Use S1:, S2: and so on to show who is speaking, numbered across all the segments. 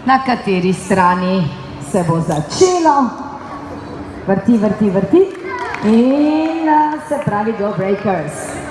S1: na kateri strani se bo začelo. Vrti, vrti, vrti in se pravi go breakers.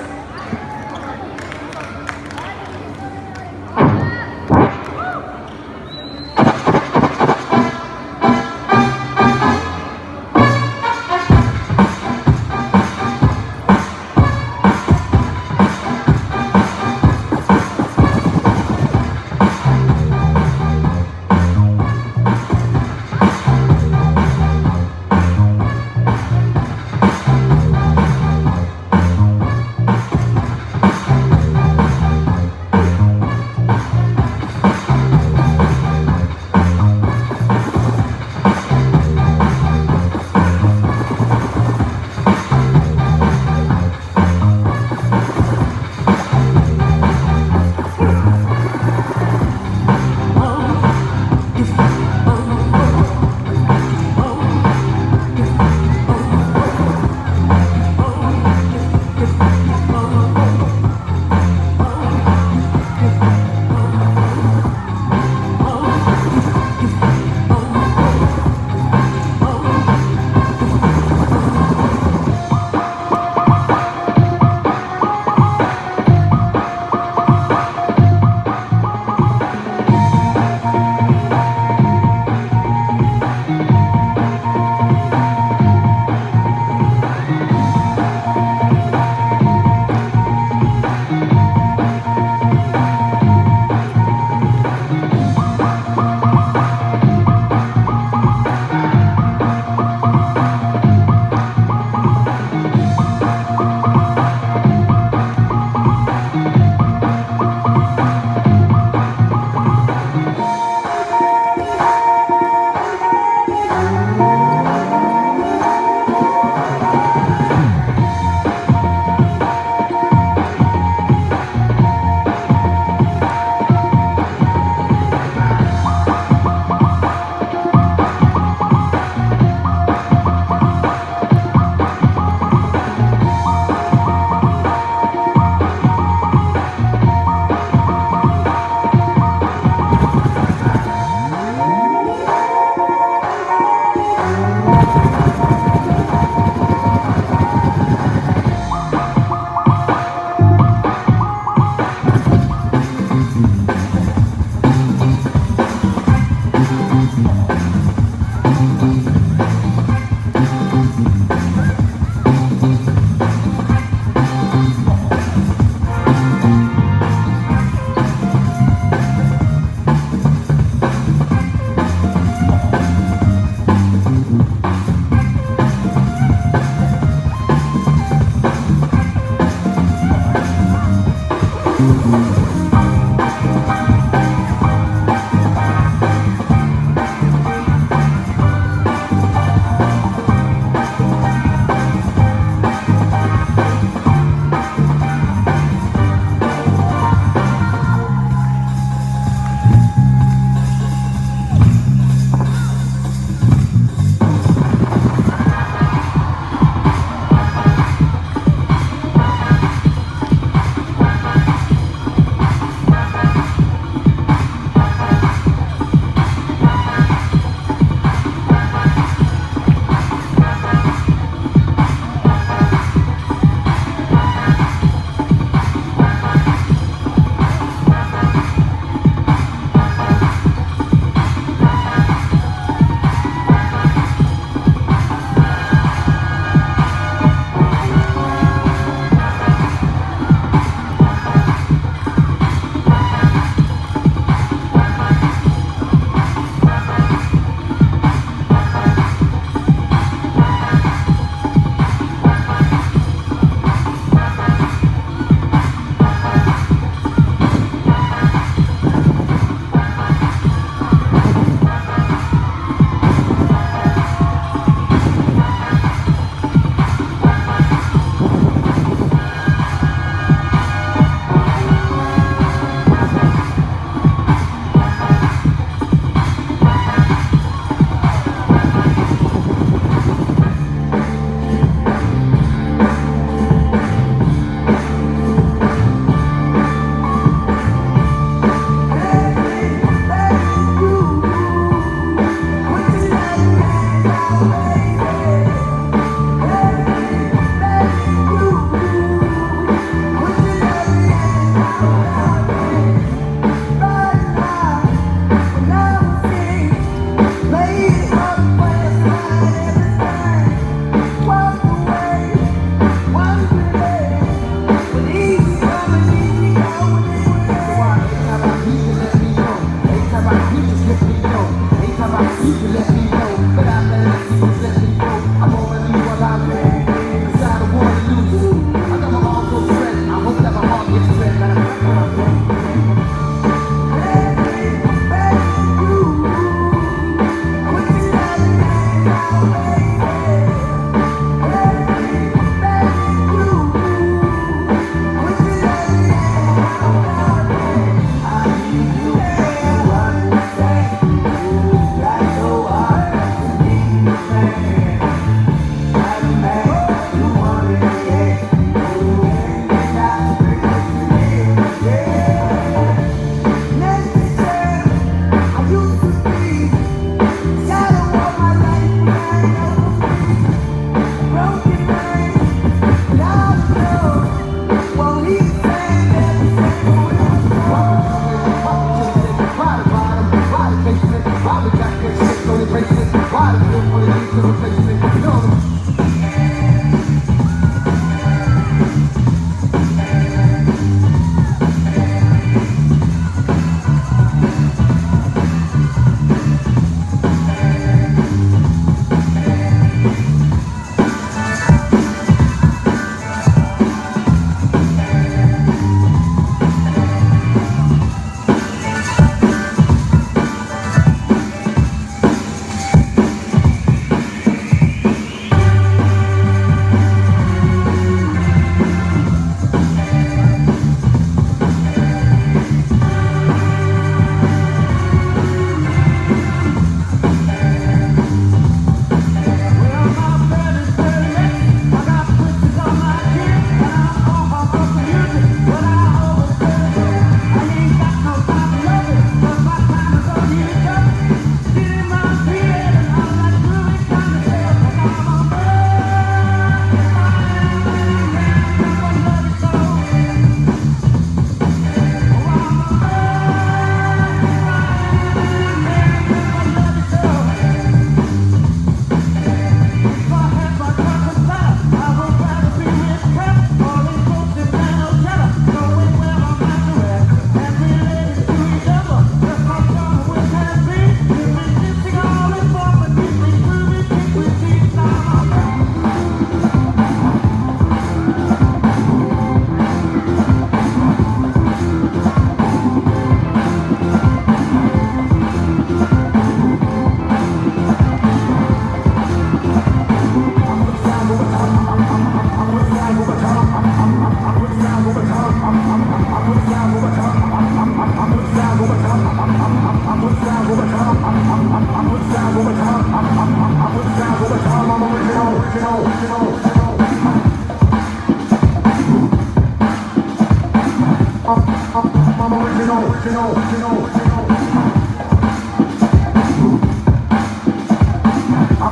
S2: I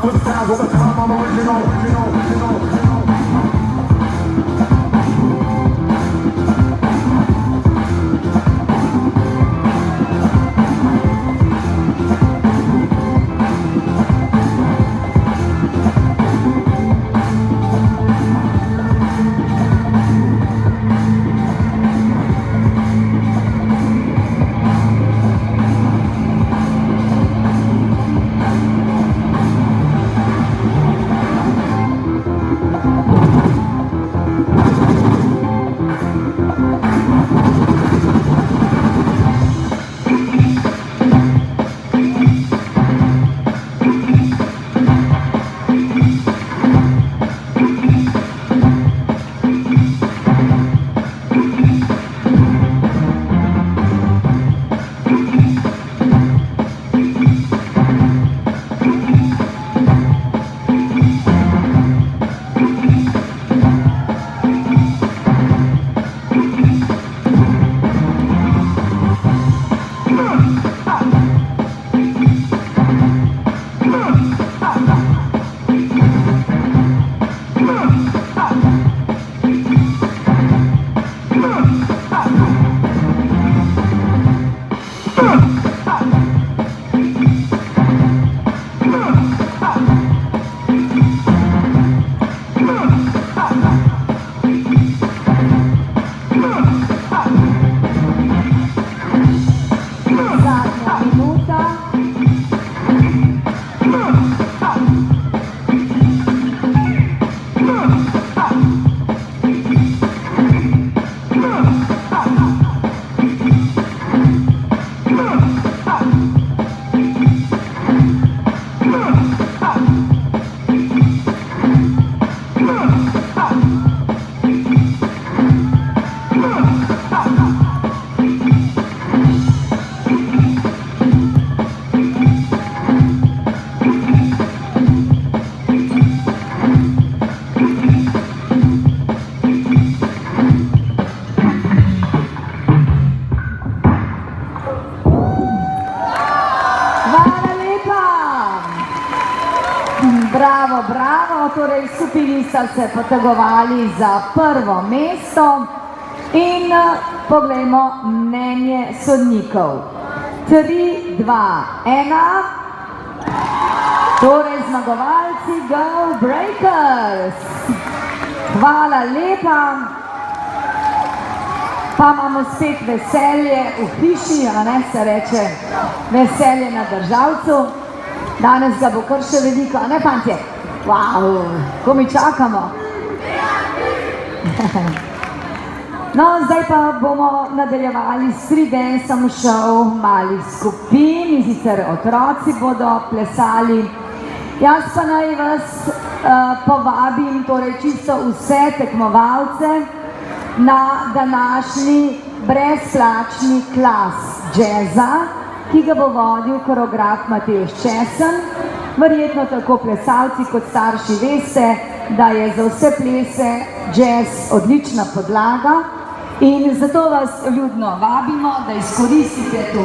S2: put sounds all the time, I'm original.
S1: Bravo, bravo, torej skupini sta se potegovali za prvo mesto in poglejmo mnenje sodnikov. 3, 2, 1, torej zmagovalci Go Breakers. Hvala lepa, pa imamo spet veselje v hiši, a ne se reče, veselje na državcu. Danes ga bo kar še veliko, a ne fantje? Wow, ko mi čakamo. No, zdaj pa bomo nadaljevali s Street Danceom šov malih skupin in sicer otroci bodo plesali. Jaz pa naj vas povabim, torej čisto vse tekmovalce na današnji brezplačni klas džeza, ki ga bo vodil koreograf Matevž Česen. Verjetno tako plesalci kot starši veste, da je za vse plese džez odlična podlaga in zato vas ljudno vabimo, da izkoristite to